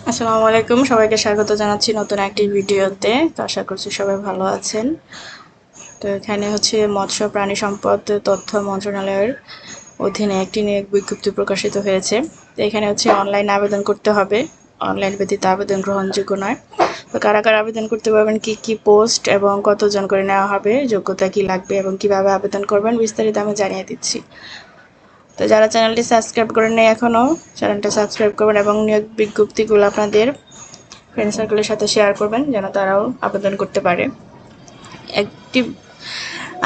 আসসালামু আলাইকুম, সবাইকে স্বাগত জানাচ্ছি নতুন একটি ভিডিওতে। তো আশা করছি সবাই ভালো আছেন। তো এখানে হচ্ছে মৎস্য প্রাণী সম্পদ তথ্য মন্ত্রণালয়ের অধীনে একটি নিয়োগ বিজ্ঞপ্তি প্রকাশিত হয়েছে। তো এখানে হচ্ছে অনলাইন আবেদন করতে হবে, অনলাইন ব্যতীত আবেদন গ্রহণযোগ্য নয়। তো কারা কারা আবেদন করতে পারবেন, কি কি পোস্ট এবং কতজন করে নেওয়া হবে, যোগ্যতা কি লাগবে এবং কিভাবে আবেদন করবেন বিস্তারিত আমি জানিয়ে দিচ্ছি। তো যারা চ্যানেলটি সাবস্ক্রাইব করেন নাই এখনও, চ্যানেলটা সাবস্ক্রাইব করবেন এবং নিয়োগ বিজ্ঞপ্তিগুলো আপনাদের ফ্রেন্ড সার্কেলের সাথে শেয়ার করবেন যেন তারাও আবেদন করতে পারে। একটি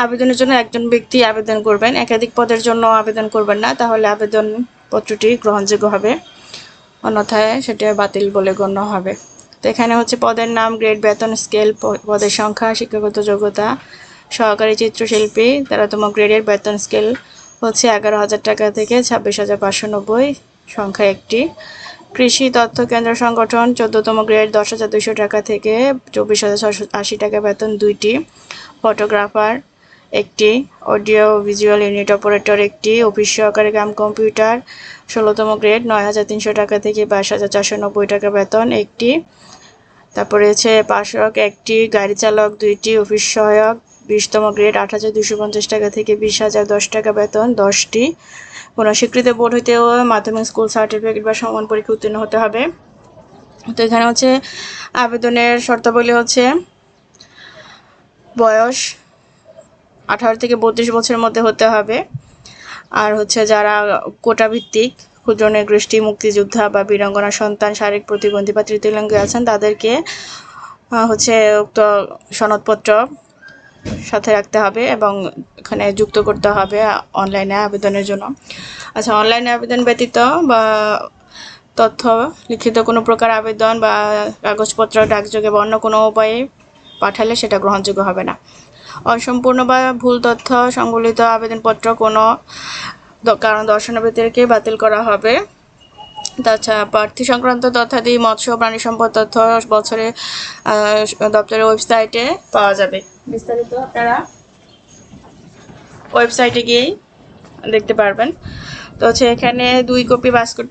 আবেদনের জন্য একজন ব্যক্তি আবেদন করবেন, একাধিক পদের জন্য আবেদন করবেন না, তাহলে আবেদনপত্রটি গ্রহণযোগ্য হবে, অন্যথায় সেটা বাতিল বলে গণ্য হবে। তো এখানে হচ্ছে পদের নাম, গ্রেড, বেতন স্কেল, পদের সংখ্যা, শিক্ষাগত যোগ্যতা। সহকারী চিত্রশিল্পী 13তম গ্রেডের বেতন স্কেল হচ্ছে 11,000 টাকা থেকে 26,590, সংখ্যা একটি। কৃষি তথ্য কেন্দ্র সংগঠন 14তম গ্রেড 10,200 টাকা থেকে 24,680 টাকা বেতন 2টি। ফটোগ্রাফার একটি, অডিও ভিজুয়াল ইউনিট অপারেটর একটি, অফিস সহকারী কাম কম্পিউটার 16তম গ্রেড 9,300 টাকা থেকে 22,490 টাকা বেতন একটি। তারপরে হচ্ছে পাশক একটি, গাড়ি চালক 2টি, অফিস সহায়ক 20তম গ্রেড 8,250 টাকা থেকে 20,010 টাকা বেতন 10টি। কোনো স্বীকৃত বোর্ড হইতেও মাধ্যমিক স্কুল সার্টিফিকেট বা সমান পরীক্ষা উত্তীর্ণ হতে হবে। তো এখানে হচ্ছে আবেদনের শর্তাবলী হচ্ছে বয়স 18 থেকে 32 বছরের মধ্যে হতে হবে। আর হচ্ছে যারা কোটা ভিত্তিক ক্ষুদ্র নৃগোষ্ঠী, মুক্তিযোদ্ধা বা বীরাঙ্গনা সন্তান, শারীরিক প্রতিবন্ধী বা তৃতীয় লিঙ্গে আছেন তাদেরকে হচ্ছে উক্ত সনদপত্র সাথে রাখতে হবে এবং এখানে যুক্ত করতে হবে অনলাইনে আবেদনের জন্য। আচ্ছা, অনলাইনে আবেদন ব্যতীত বা তথ্য লিখিত কোনো প্রকার আবেদন বা কাগজপত্র ডাকযোগে বা অন্য কোনো উপায়ে পাঠালে সেটা গ্রহণযোগ্য হবে না। অসম্পূর্ণ বা ভুল তথ্য সংবলিত আবেদনপত্র কোনো কারণ দর্শানোকে বাতিল করা হবে। তাছাড়া প্রার্থী সংক্রান্ত তথ্যাদি মৎস্য প্রাণী সম্পদ তথ্য বছরে দপ্তরের ওয়েবসাইটে পাওয়া যাবে। বিস্তারিত আপনারা ওয়েবসাইটে গিয়েই দেখতে পারবেন। তো হচ্ছে এখানে 2 কপি পাসপোর্ট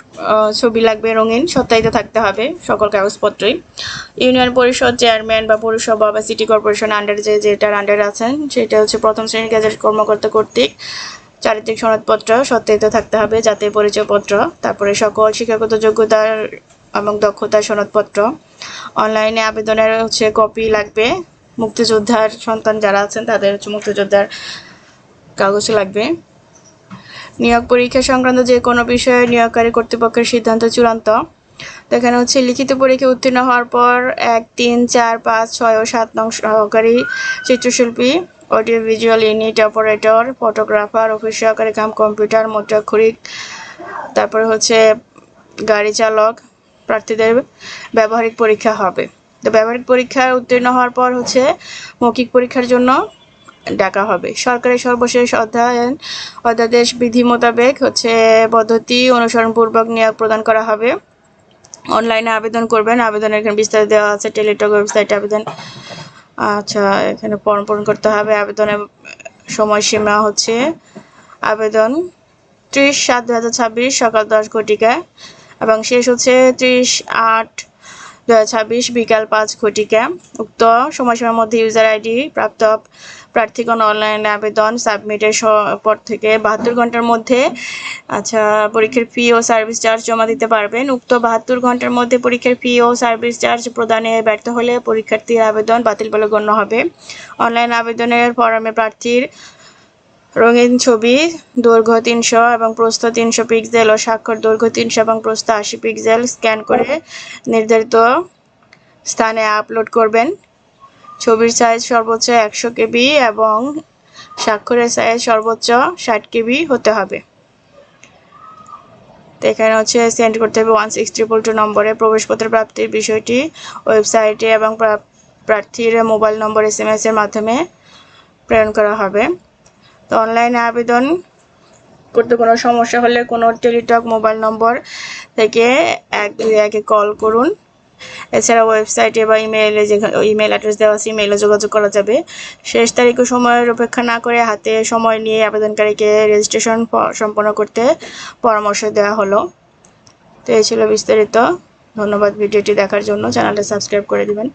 ছবি লাগবে, রঙিন, সত্যায়িত থাকতে হবে সকল কাগজপত্রই। ইউনিয়ন পরিষদ চেয়ারম্যান বা পৌরসভা বা সিটি কর্পোরেশন আন্ডারে যেটার আন্ডারে আছেন সেটা হচ্ছে প্রথম শ্রেণীর গেজেট কর্মকর্তা কর্তৃক চারিত্রিক সনদপত্র সত্যায়িত থাকতে হবে, জাতীয় পরিচয়পত্র, তারপরে সকল শিক্ষাগত যোগ্যতার এবং দক্ষতার সনদপত্র। অনলাইনে আবেদনের হচ্ছে কপি লাগবে, মুক্তিযোদ্ধার সন্তান যারা আছেন তাদের হচ্ছে মুক্তিযোদ্ধার কাগজ লাগবে। নিয়োগ পরীক্ষা সংক্রান্ত যে কোনো বিষয়ে নিয়োগকারী কর্তৃপক্ষের সিদ্ধান্ত চূড়ান্ত। তো এখানে হচ্ছে লিখিত পরীক্ষা উত্তীর্ণ হওয়ার পর 1, 3, 4, 5, 6 ও 7 নং সহকারী চিত্রশিল্পী, audio visual unit operator, photographer, office সহকারী কাম কম্পিউটার, মুদ্রাক্ষরিক, তারপরে হচ্ছে গাড়ি চালক প্রার্থীদের ব্যবহারিক পরীক্ষা হবে। তো ব্যবহারিক পরীক্ষায় উত্তীর্ণ হওয়ার পর হচ্ছে মৌখিক পরীক্ষার জন্য ডাকা হবে। সরকারের সর্বশেষ অধ্যাদেশ বিধি মোতাবেক হচ্ছে পদ্ধতি অনুসরণপূর্বক নিয়োগ প্রদান করা হবে। অনলাইনে আবেদন করবেন, আবেদনের এখানে বিস্তারিত দেওয়া আছে, টেলিটক ওয়েবসাইটে আবেদন। আচ্ছা, এখানে ফর্ম পূরণ করতে হবে। আবেদনের সময়সীমা হচ্ছে আবেদন 30/7/2026 সকাল 10 ঘটিকায় এবং শেষ হচ্ছে 30/8/2026 বিকাল 5 ঘটিকা। উক্ত সময়সীমার মধ্যে ইউজার আইডি প্রাপ্ত প্রার্থীগণ অনলাইনে আবেদন সাবমিটের পর থেকে 72 ঘন্টার মধ্যে পরীক্ষার ফি ও সার্ভিস চার্জ জমা দিতে পারবেন। উক্ত 72 ঘন্টার মধ্যে পরীক্ষার ফি ও সার্ভিস চার্জ প্রদানে ব্যর্থ হলে পরীক্ষার্থীর আবেদন বাতিল বলে গণ্য হবে। অনলাইন আবেদনের ফরমে প্রার্থীর রঙিন ছবি, দৈর্ঘ্য 300 এবং প্রস্থ 300 পিক্সেল ও স্বাক্ষর দৈর্ঘ্য 300 এবং প্রস্থ 80 পিক্সেল স্ক্যান করে নির্ধারিত স্থানে আপলোড করবেন। ছবির সাইজ সর্বোচ্চ 100 কেবি এবং স্বাক্ষরের সাইজ সর্বোচ্চ 60 কেবি হতে হবে। তো এখানে হচ্ছে সেন্ড করতে হবে 1622 নম্বরে। প্রবেশপত্র প্রাপ্তির বিষয়টি ওয়েবসাইটে এবং প্রার্থীর মোবাইল নম্বর SMS এর মাধ্যমে প্রেরণ করা হবে। তো অনলাইনে আবেদন করতে কোনো সমস্যা হলে কোনো টেলিটক মোবাইল নম্বর থেকে 121-এ কল করুন। এছাড়া ওয়েবসাইটে বা ইমেইলে ইমেইল অ্যাড্রেস দেওয়া আছে ইমেইলে যোগাযোগ করা যাবে। শেষ তারিখ ও সময়ের অপেক্ষা না করে হাতে সময় নিয়ে আবেদনকারীকে রেজিস্ট্রেশন সম্পন্ন করতে পরামর্শ দেওয়া হলো। তো এই ছিল বিস্তারিত। ধন্যবাদ ভিডিওটি দেখার জন্য। চ্যানেলটা সাবস্ক্রাইব করে দিবেন।